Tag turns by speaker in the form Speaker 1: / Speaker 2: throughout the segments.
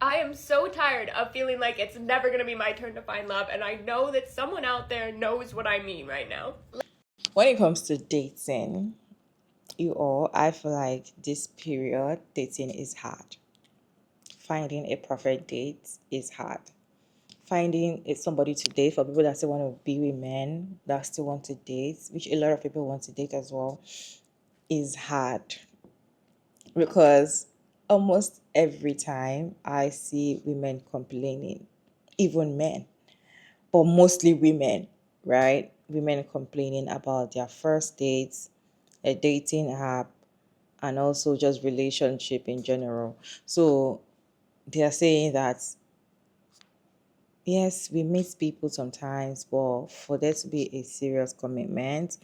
Speaker 1: I am so tired of feeling like it's never going to be my turn to find love, and I know that someone out there knows what I mean right now.
Speaker 2: When it comes to dating, I feel like this period, dating is hard. Finding a perfect date is hard. Finding somebody to date for people that still want to be with men, that still want to date, which a lot of people want to date as well, is hard because almost every time I see women complaining, even men, but mostly women, right? Women complaining about their first dates, a dating app, and also just relationship in general. So they are saying that yes, we meet people sometimes, but for there to be a serious commitment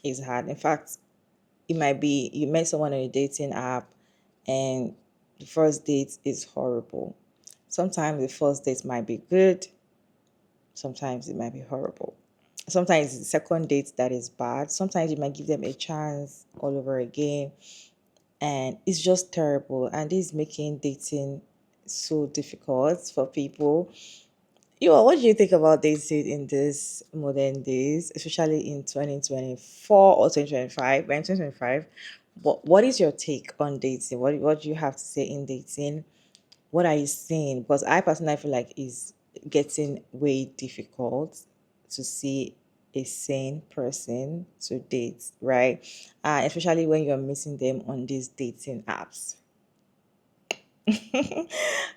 Speaker 2: is hard. In fact, it might be you met someone on a dating app and the first date is horrible. Sometimes the first date might be good, sometimes it might be horrible. Sometimes it's the second date that is bad. Sometimes you might give them a chance all over again, and it's just terrible. And this is making dating so difficult for people. What do you think about dating in this modern days, especially in 2024 or 2025? We're in 2025. What is your take on dating? What do you have to say in dating? What are you seeing? Because I personally feel like it's getting way difficult to see a sane person to date, right? Especially when you're missing them on these dating apps. I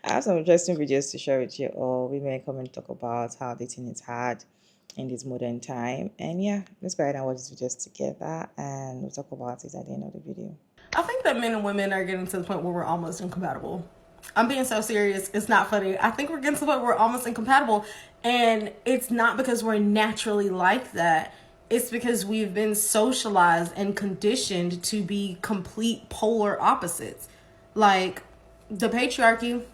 Speaker 2: have some interesting videos to share with you all. We may come and talk about how dating is hard in this modern time. And yeah, let's go ahead and watch these videos together and we'll talk about it at the end of the video.
Speaker 3: I think that men and women are getting to the point where we're almost incompatible. I'm being so serious. It's not funny. I think we're getting to the point where we're almost incompatible. And it's not because we're naturally like that. It's because we've been socialized and conditioned to be complete polar opposites. Like, the patriarchy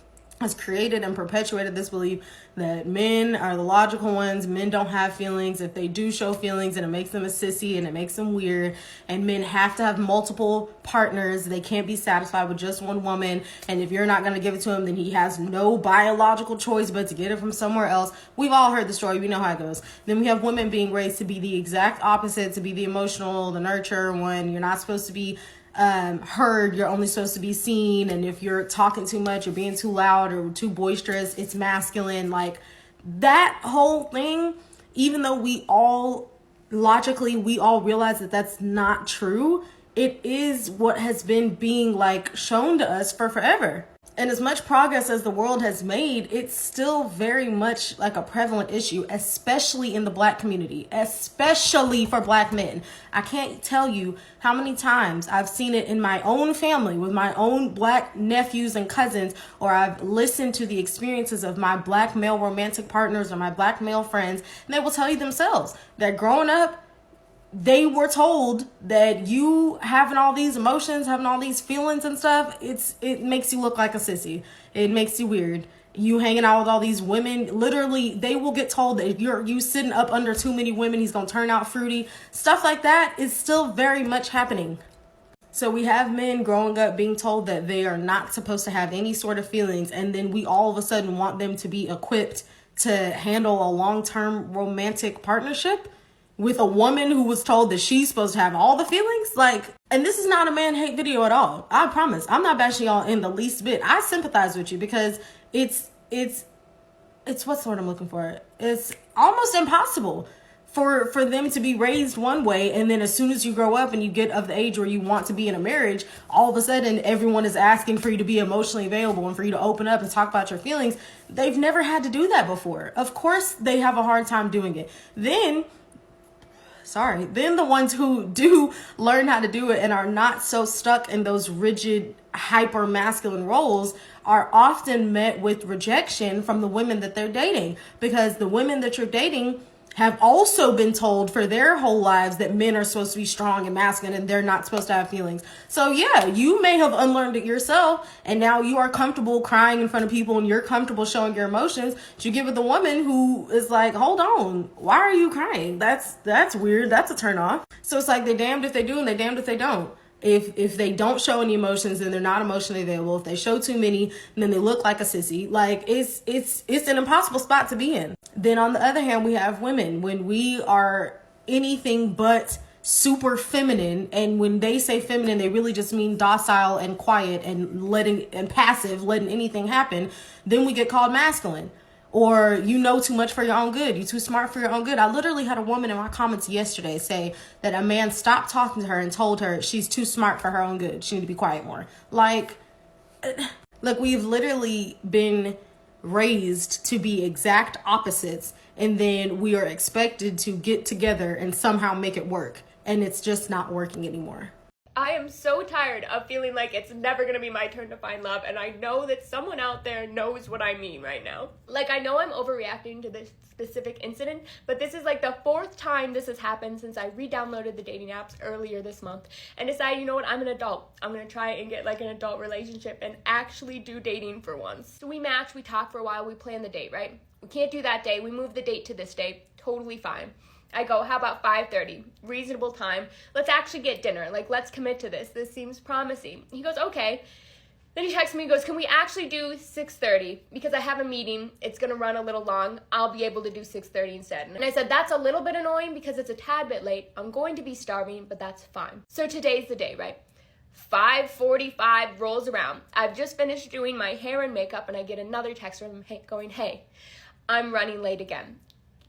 Speaker 3: has created and perpetuated this belief that men are the logical ones. Men don't have feelings. If they do show feelings, and it makes them a sissy and it makes them weird. And men have to have multiple partners. They can't be satisfied with just one woman. And if you're not going to give it to him, then he has no biological choice but to get it from somewhere else. We've all heard the story. We know how it goes. Then we have women being raised to be the exact opposite, to be the emotional, the nurture one. You're not supposed to be heard, you're only supposed to be seen, and if you're talking too much or being too loud or too boisterous, it's masculine. Like, that whole thing, even though we all realize that that's not true, it is what has been being like shown to us for forever. And as much progress as the world has made, it's still very much like a prevalent issue, especially in the Black community, especially for Black men. I can't tell you how many times I've seen it in my own family with my own Black nephews and cousins, or I've listened to the experiences of my Black male romantic partners or my Black male friends, and they will tell you themselves that growing up, they were told that you having all these emotions, having all these feelings and stuff, it makes you look like a sissy. It makes you weird. You hanging out with all these women, literally, they will get told that if you sitting up under too many women, he's gonna turn out fruity. Stuff like that is still very much happening. So we have men growing up being told that they are not supposed to have any sort of feelings, and then we all of a sudden want them to be equipped to handle a long-term romantic partnership with a woman who was told that she's supposed to have all the feelings. Like, and this is not a man hate video at all. I promise. I'm not bashing y'all in the least bit. I sympathize with you because it's what's the word I'm looking for? It's almost impossible for them to be raised one way, and then as soon as you grow up and you get of the age where you want to be in a marriage, all of a sudden everyone is asking for you to be emotionally available and for you to open up and talk about your feelings. They've never had to do that before. Of course they have a hard time doing it. Then the ones who do learn how to do it and are not so stuck in those rigid, hyper masculine roles are often met with rejection from the women that they're dating, because the women that you're dating have also been told for their whole lives that men are supposed to be strong and masculine and they're not supposed to have feelings. So yeah, you may have unlearned it yourself, and now you are comfortable crying in front of people and you're comfortable showing your emotions. But you give it the woman who is like, hold on, why are you crying? That's weird. That's a turn off. So it's like they're damned if they do and they're damned if they don't. If they don't show any emotions, then they're not emotionally available. If they show too many, then they look like a sissy. Like it's an impossible spot to be in. Then on the other hand, we have women. When we are anything but super feminine, and when they say feminine, they really just mean docile and quiet and passive, letting anything happen, then we get called masculine. Or you know too much for your own good. You're too smart for your own good. I literally had a woman in my comments yesterday say that a man stopped talking to her and told her she's too smart for her own good. She need to be quiet more. Like, look, we've literally been raised to be exact opposites, and then we are expected to get together and somehow make it work. And it's just not working anymore.
Speaker 1: I am so tired of feeling like it's never gonna be my turn to find love, and I know that someone out there knows what I mean right now. Like, I know I'm overreacting to this specific incident, but this is like the 4th time this has happened since I re-downloaded the dating apps earlier this month and decided, you know what, I'm an adult. I'm gonna try and get like an adult relationship and actually do dating for once. So we match, we talk for a while, we plan the date, right? We can't do that day, we move the date to this day, totally fine. I go, how about 5:30? Reasonable time. Let's actually get dinner. Like, let's commit to this. This seems promising. He goes, okay. Then he texts me and goes, can we actually do 6:30? Because I have a meeting. It's going to run a little long. I'll be able to do 6:30 instead. And I said, that's a little bit annoying because it's a tad bit late. I'm going to be starving, but that's fine. So today's the day, right? 5:45 rolls around. I've just finished doing my hair and makeup, and I get another text from him going, hey, I'm running late again.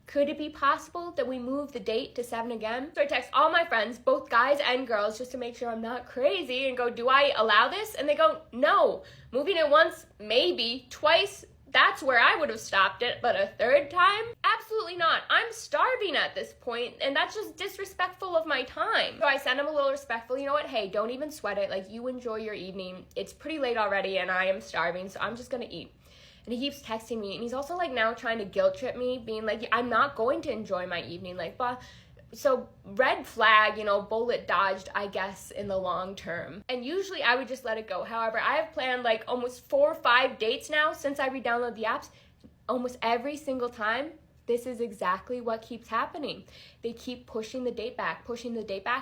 Speaker 1: Could it be possible that we move the date to 7 again? So I text all my friends, both guys and girls, just to make sure I'm not crazy and go, do I allow this? And they go, no. Moving it once, maybe. Twice, that's where I would have stopped it. But a 3rd time? Absolutely not. I'm starving at this point, and that's just disrespectful of my time. So I send him a little respectful, you know what? Hey, don't even sweat it. Like, you enjoy your evening. It's pretty late already, and I am starving, so I'm just gonna eat. And he keeps texting me, and he's also like now trying to guilt trip me, being like, I'm not going to enjoy my evening. Like, blah. So red flag, you know, bullet dodged, I guess, in the long term. And usually I would just let it go. However, I have planned like almost 4 or 5 dates now since I re-downloaded the apps. Almost every single time, this is exactly what keeps happening. They keep pushing the date back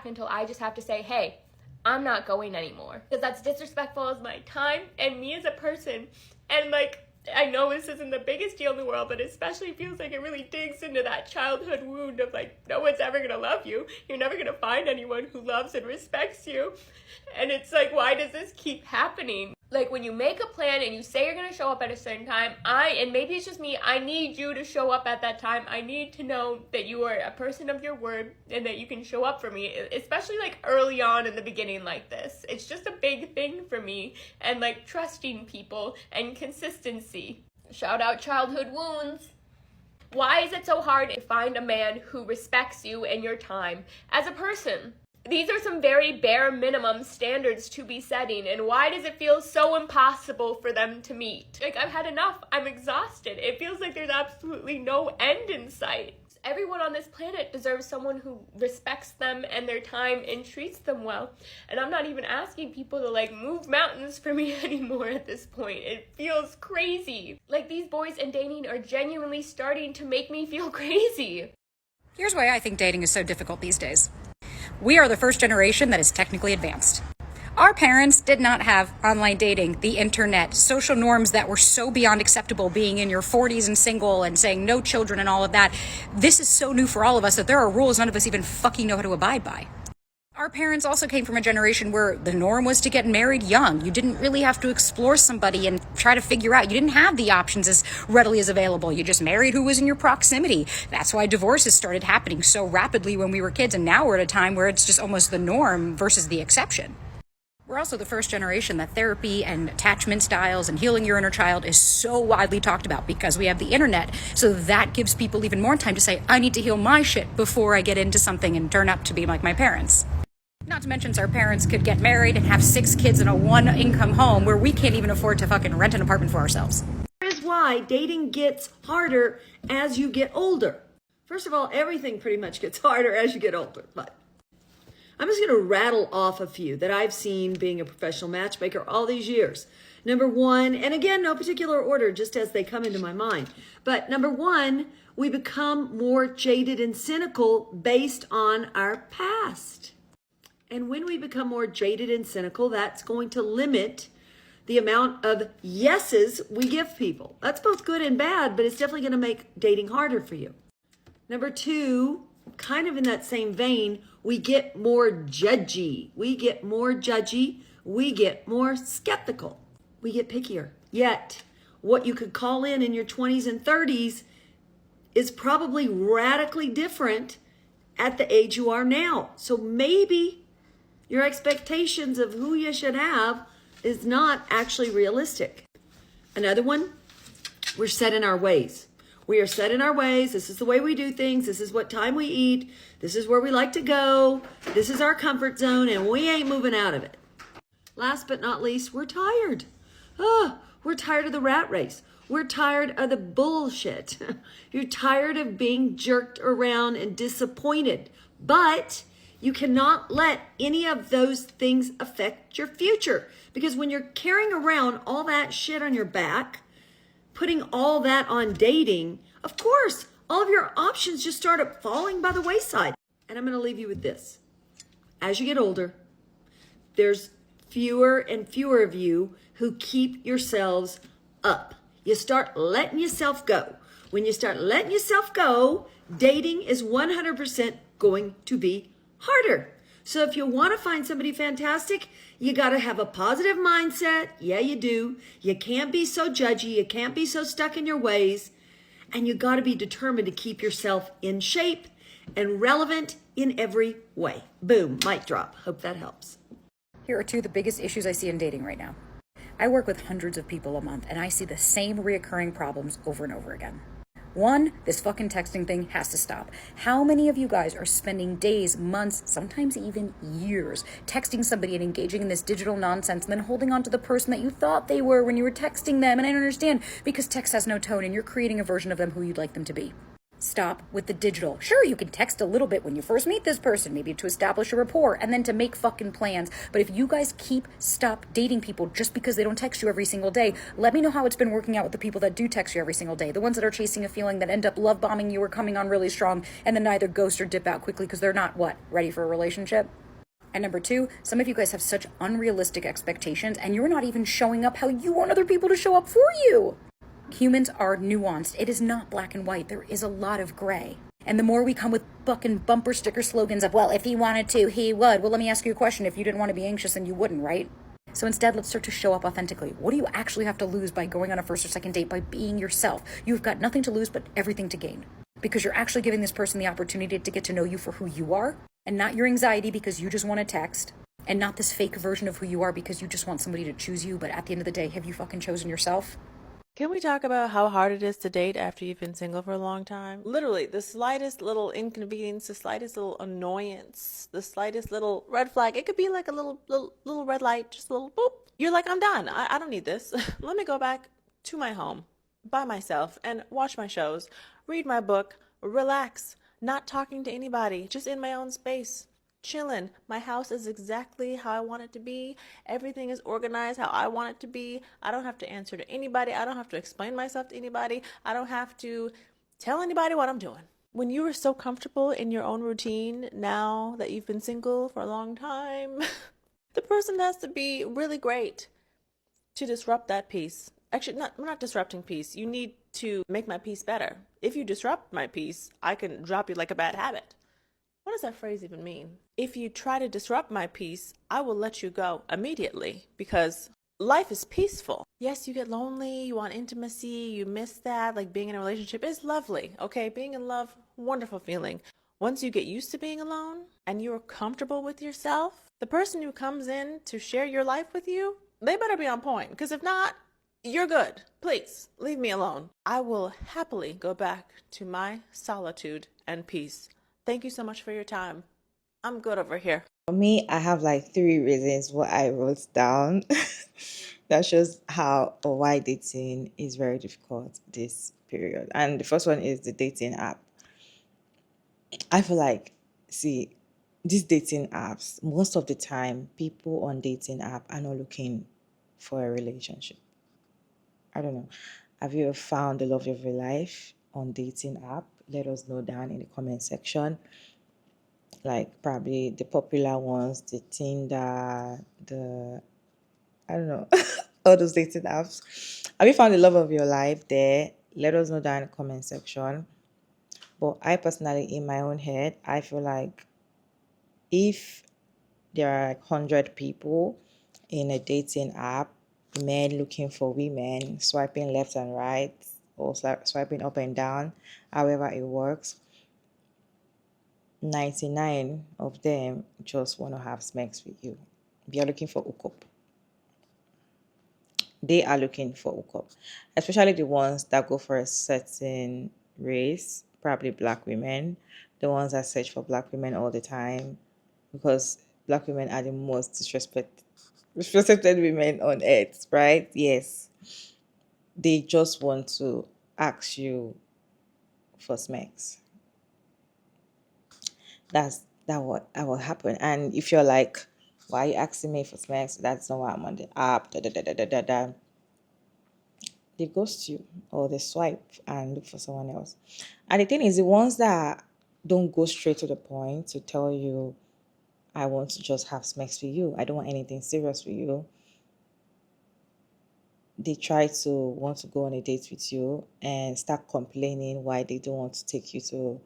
Speaker 1: until I just have to say, hey, I'm not going anymore. Because that's disrespectful of my time and me as a person. And like, I know this isn't the biggest deal in the world, but it especially feels like it really digs into that childhood wound of like, no one's ever gonna love you. You're never gonna find anyone who loves and respects you. And it's like, why does this keep happening? Like, when you make a plan and you say you're gonna show up at a certain time, and maybe it's just me, I need you to show up at that time. I need to know that you are a person of your word and that you can show up for me, especially like early on in the beginning like this. It's just a big thing for me, and like trusting people and consistency. Shout out childhood wounds. Why is it so hard to find a man who respects you and your time as a person? These are some very bare minimum standards to be setting, and why does it feel so impossible for them to meet? Like, I've had enough. I'm exhausted. It feels like there's absolutely no end in sight. Everyone on this planet deserves someone who respects them and their time and treats them well. And I'm not even asking people to like move mountains for me anymore at this point. It feels crazy. Like, these boys and dating are genuinely starting to make me feel crazy.
Speaker 4: Here's why I think dating is so difficult these days. We are the first generation that is technically advanced. Our parents did not have online dating, the internet, social norms that were so beyond acceptable, being in your 40s and single and saying no children and all of that. This is so new for all of us that there are rules none of us even fucking know how to abide by. Our parents also came from a generation where the norm was to get married young. You didn't really have to explore somebody and try to figure out. You didn't have the options as readily as available. You just married who was in your proximity. That's why divorces started happening so rapidly when we were kids, and now we're at a time where it's just almost the norm versus the exception. We're also the first generation that therapy and attachment styles and healing your inner child is so widely talked about because we have the internet. So that gives people even more time to say, I need to heal my shit before I get into something and turn up to be like my parents. Not to mention our parents could get married and have 6 kids in a 1-income home where we can't even afford to fucking rent an apartment for ourselves.
Speaker 5: Here's why dating gets harder as you get older. First of all, everything pretty much gets harder as you get older. But I'm just going to rattle off a few that I've seen being a professional matchmaker all these years. Number 1, and again, no particular order, just as they come into my mind. But number 1, we become more jaded and cynical based on our past. And when we become more jaded and cynical, that's going to limit the amount of yeses we give people. That's both good and bad, but it's definitely going to make dating harder for you. Number two, kind of in that same vein, we get more judgy. We get more judgy. We get more skeptical. We get pickier. Yet, what you could call in your 20s and 30s is probably radically different at the age you are now. So maybe your expectations of who you should have is not actually realistic. Another one, we're set in our ways. We are set in our ways. This is the way we do things. This is what time we eat. This is where we like to go. This is our comfort zone, and we ain't moving out of it. Last but not least, we're tired. We're tired of the rat race. We're tired of the bullshit. You're tired of being jerked around and disappointed. But you cannot let any of those things affect your future. Because when you're carrying around all that shit on your back, putting all that on dating, of course, all of your options just start falling by the wayside. And I'm going to leave you with this. As you get older, there's fewer and fewer of you who keep yourselves up. You start letting yourself go. When you start letting yourself go, dating is 100% going to be harder. So if you want to find somebody fantastic, you got to have a positive mindset. Yeah, you do. You can't be so judgy. You can't be so stuck in your ways. And you got to be determined to keep yourself in shape and relevant in every way. Boom, mic drop. Hope that helps.
Speaker 4: Here are two of the biggest issues I see in dating right now. I work with hundreds of people a month, and I see the same reoccurring problems over and over again. One, this fucking texting thing has to stop. How many of you guys are spending days, months, sometimes even years texting somebody and engaging in this digital nonsense and then holding on to the person that you thought they were when you were texting them? And I don't understand, because text has no tone and you're creating a version of them who you'd like them to be. Stop with the digital. Sure, you can text a little bit when you first meet this person, maybe to establish a rapport and then to make fucking plans. But if you guys stop dating people just because they don't text you every single day, let me know how it's been working out with the people that do text you every single day. The ones that are chasing a feeling, that end up love bombing you or coming on really strong and then either ghost or dip out quickly because they're not, ready for a relationship? And number two, some of you guys have such unrealistic expectations and you're not even showing up how you want other people to show up for you. Humans are nuanced. It is not black and white. There is a lot of gray. And the more we come with fucking bumper sticker slogans of, well, if he wanted to, he would. Well, let me ask you a question. If you didn't want to be anxious, then you wouldn't, right? So instead, let's start to show up authentically. What do you actually have to lose by going on a first or second date, by being yourself? You've got nothing to lose but everything to gain. Because you're actually giving this person the opportunity to get to know you for who you are, and not your anxiety because you just want to text, and not this fake version of who you are because you just want somebody to choose you. But at the end of the day, have you fucking chosen yourself?
Speaker 6: Can we talk about how hard it is to date after you've been single for a long time? Literally, the slightest little inconvenience, the slightest little annoyance, the slightest little red flag. It could be like a little red light, just a little boop. You're like, I'm done. I don't need this. Let me go back to my home by myself and watch my shows, read my book, relax, not talking to anybody, just in my own space. Chilling. My house is exactly how I want it to be. Everything is organized how I want it to be. I don't have to answer to anybody. I don't have to explain myself to anybody. I don't have to tell anybody what I'm doing. When you are so comfortable in your own routine now that you've been single for a long time, the person has to be really great to disrupt that peace. Actually, not disrupting peace. You need to make my peace better. If you disrupt my peace, I can drop you like a bad habit. What does that phrase even mean? If you try to disrupt my peace, I will let you go immediately because life is peaceful. Yes, you get lonely, you want intimacy, you miss that, like being in a relationship is lovely, okay? Being in love, wonderful feeling. Once you get used to being alone and you're comfortable with yourself, the person who comes in to share your life with you, they better be on point because if not, you're good. Please, leave me alone. I will happily go back to my solitude and peace. Thank you so much for your time. I'm good over here.
Speaker 2: For me, I have like 3 reasons what I wrote down that shows how or why dating is very difficult this period. And the first one is the dating app. I feel like, see, these dating apps, most of the time, people on dating app are not looking for a relationship. I don't know. Have you ever found the love of your life on dating app? Let us know down in the comment section. like probably the popular ones, the Tinder, the I don't know, all those dating apps. Have you found the love of your life there? Let us know down in the comment section. But I personally, in my own head, I feel like if there are like 100 people in a dating app, men looking for women, swiping left and right, or swiping up and down, however it works, 99 of them just want to have sex with you. They are looking for hookup. They are looking for hookup, especially the ones that go for a certain race, probably black women, the ones that search for black women all the time, because black women are the most disrespected women on earth, right? Yes, they just want to ask you for sex. That what happen. And if you're like, why are you asking me for sex? That's not why I'm on the app. Da, da, da, da, da, da, da. They ghost you or they swipe and look for someone else. And the thing is, the ones that don't go straight to the point to tell you, I want to just have sex with you, I don't want anything serious with you, they try to want to go on a date with you and start complaining why they don't want to take you to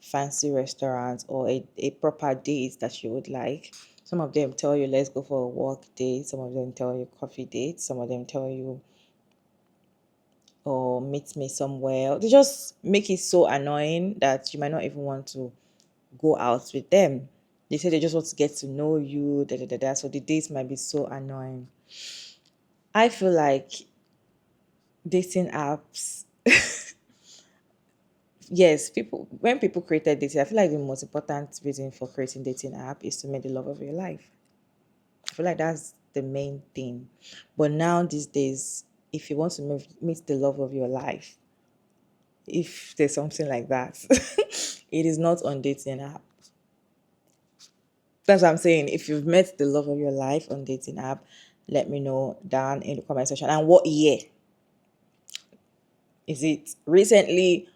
Speaker 2: fancy restaurants or a proper date that you would like. Some of them tell you, let's go for a walk date. Some of them tell you coffee date. Some of them tell you, or meet me somewhere. They just make it so annoying that you might not even want to go out with them. They say they just want to get to know you, da da da da. So the dates might be so annoying. I feel like dating apps, yes, when people created dating, I feel like the most important reason for creating dating app is to make the love of your life. I feel like that's the main thing. But now these days, if you want to meet the love of your life, if there's something like that, it is not on dating app. That's what I'm saying. If you've met the love of your life on dating app, let me know down in the comment section. And what year? Is it recently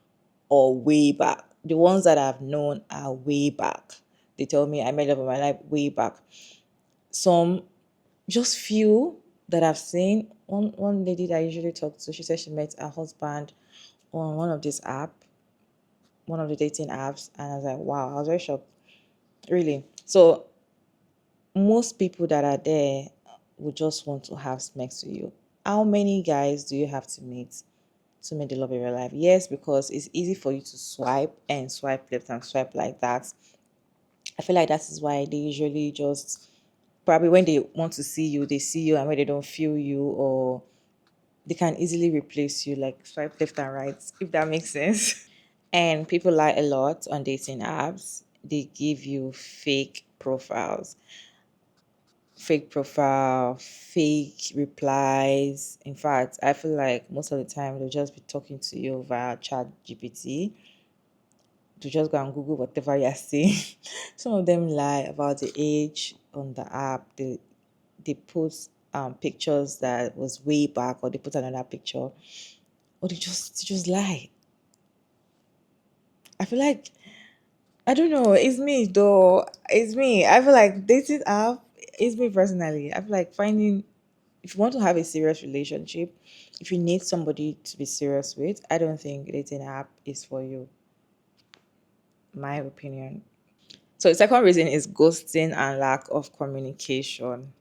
Speaker 2: or way back? The ones that I've known are way back. They tell me I met love of my life way back. Some, just few that I've seen. One lady that I usually talk to, she said she met her husband on one of these one of the dating apps, and I was like, wow, I was very shocked. Really. So most people that are there would just want to have sex with you. How many guys do you have to meet to make the love of your life? Yes, because it's easy for you to swipe and swipe left and swipe like that. I feel like that is why they usually just, probably when they want to see you, they see you, and when they don't feel you, or they can easily replace you, like swipe left and right, if that makes sense. And people lie a lot on dating apps. They give you fake profile, fake replies. In fact, I feel like most of the time they'll just be talking to you via chat GPT to just go and Google whatever you're saying. Some of them lie about the age on the app. They put pictures that was way back, or they put another picture, or they just lie. I feel like, I don't know, it's me though. It's me. I feel like dating app, it's me personally. I feel like finding, if you want to have a serious relationship, if you need somebody to be serious with, I don't think dating app is for you. My opinion. So the second reason is ghosting and lack of communication.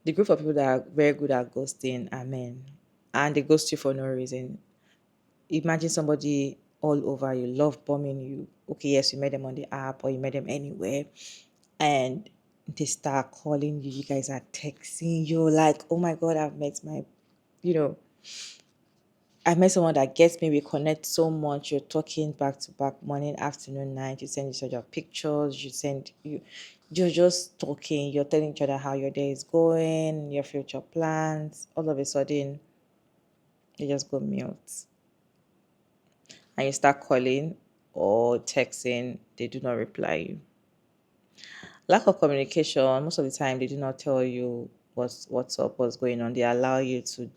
Speaker 2: The group of people that are very good at ghosting are men, and they ghost you for no reason. Imagine somebody all over you, love bombing you. Okay, yes, you met them on the app or you met them anywhere, and they start calling you. You guys are texting. You're like, oh my god, you know, I met someone that gets me. We connect so much. You're talking back to back, morning, afternoon, night. You send each other pictures. You're just talking. You're telling each other how your day is going, your future plans. All of a sudden, you just go mute, and you start calling or texting. They do not reply you. Lack of communication. Most of the time, they do not tell you what's up, what's going on. They allow you to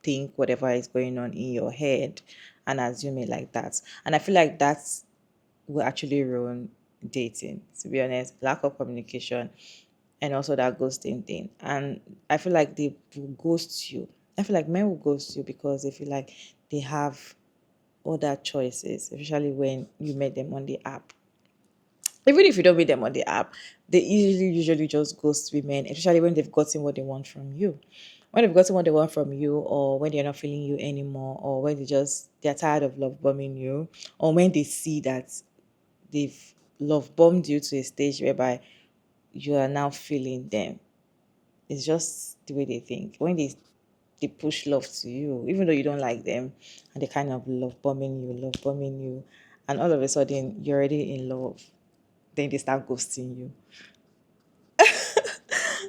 Speaker 2: think whatever is going on in your head and assume it like that. And I feel like that will actually ruin dating, to be honest. Lack of communication and also that ghosting thing. And I feel like they will ghost you. I feel like men will ghost you because they feel like they have other choices, especially when you met them on the app. Even if you don't meet them on the app, they usually just ghost women, especially when they've gotten what they want from you. When they've gotten what they want from you, or when they're not feeling you anymore, or when they're tired of love bombing you, or when they see that they've love bombed you to a stage whereby you are now feeling them. It's just the way they think. When they push love to you, even though you don't like them, and they kind of love bombing you, and all of a sudden you're already in love, then they start ghosting you.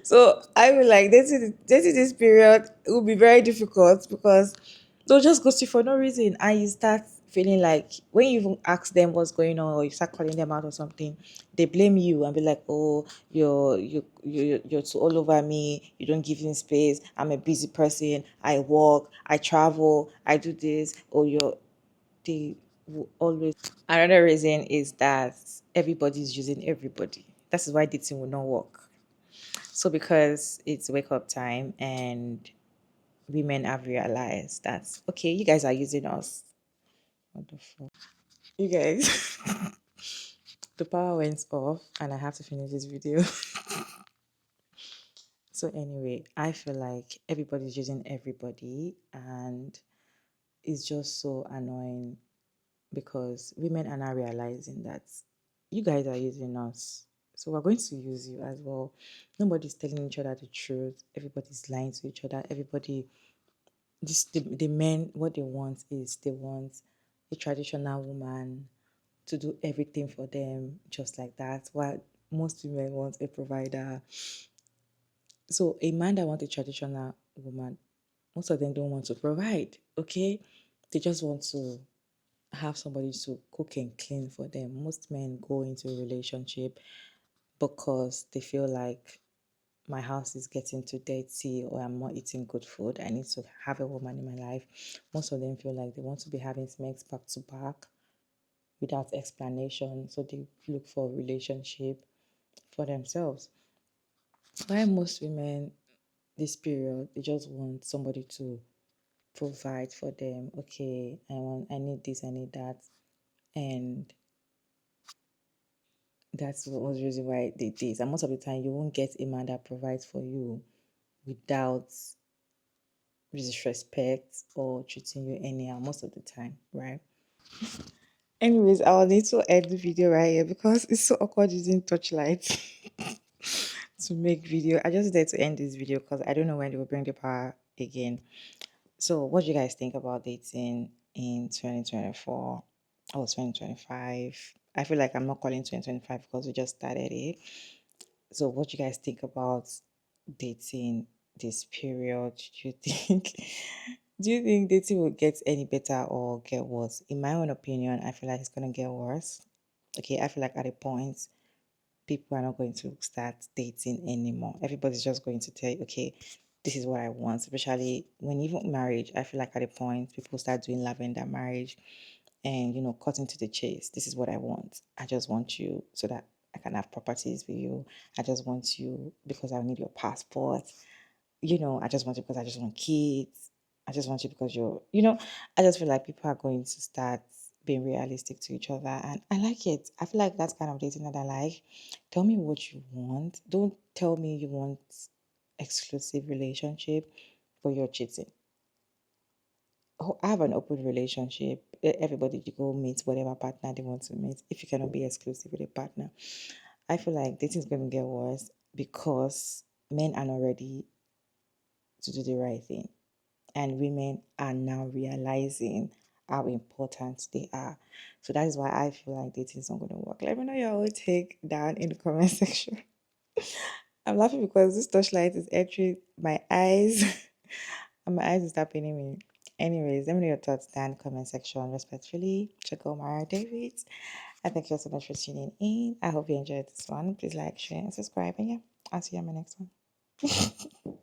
Speaker 2: So I feel like dating this period it will be very difficult because they'll just ghost you for no reason, and you start feeling like when you even ask them what's going on or you start calling them out or something, they blame you and be like, "Oh, you're too all over me. You don't give me space. I'm a busy person. I work. I travel. I do this." Or they will always. Another reason is that everybody's using everybody. That is why dating will not work. So because it's wake up time and women have realized that okay, you guys are using us. What the fuck? You guys, the power went off and I have to finish this video. So anyway, I feel like everybody's using everybody and it's just so annoying because women are now realizing that you guys are using us. So we're going to use you as well. Nobody's telling each other the truth. Everybody's lying to each other. Everybody the men what they want is they want a traditional woman to do everything for them just like that, while most women want a provider. So a man that wants a traditional woman, most of them don't want to provide, okay? They just want to have somebody to cook and clean for them. Most men go into a relationship because they feel like my house is getting too dirty or I'm not eating good food. I need to have a woman in my life. Most of them feel like they want to be having sex back to back without explanation. So they look for a relationship for themselves. Why most women this period they just want somebody to provide for them. Okay, I need this, I need that. And that's one reason why they date. And most of the time you won't get a man that provides for you without disrespect or treating you anyhow most of the time, right? Anyways, I'll need to end the video right here because it's so awkward using torchlight to make video. I just need to end this video because I don't know when they will bring the power again. So what do you guys think about dating in 2024 or 2025? I feel like I'm not calling 2025 because we just started it. So what do you guys think about dating this period? Do you think do you think dating will get any better or get worse? In my own opinion, I feel like it's gonna get worse. Okay, I feel like at a point people are not going to start dating anymore. Everybody's just going to tell you, okay, this is what I want. Especially when even marriage, I feel like at a point people start doing lavender marriage and cutting to the chase. This is what I want. I just want you so that I can have properties with you. I just want you because I need your passport. I just want you because I just want kids. I just want you because I just feel like people are going to start being realistic to each other. And I like it. I feel like that's kind of dating that I like. Tell me what you want. Don't tell me you want exclusive relationship, but you're cheating. Have an open relationship. Everybody you go meet whatever partner they want to meet. If you cannot be exclusive with a partner, I feel like dating is going to get worse because men are not ready to do the right thing, and women are now realizing how important they are. So that is why I feel like dating is not going to work. Let me know your own take down in the comment section. I'm laughing because this torchlight is entering my eyes. And my eyes is start paining me. Anyways, let me know your thoughts down in the comment section. Respectfully, check out Mara David. I thank you all so much for tuning in. I hope you enjoyed this one. Please like, share, and subscribe. And yeah, I'll see you on my next one.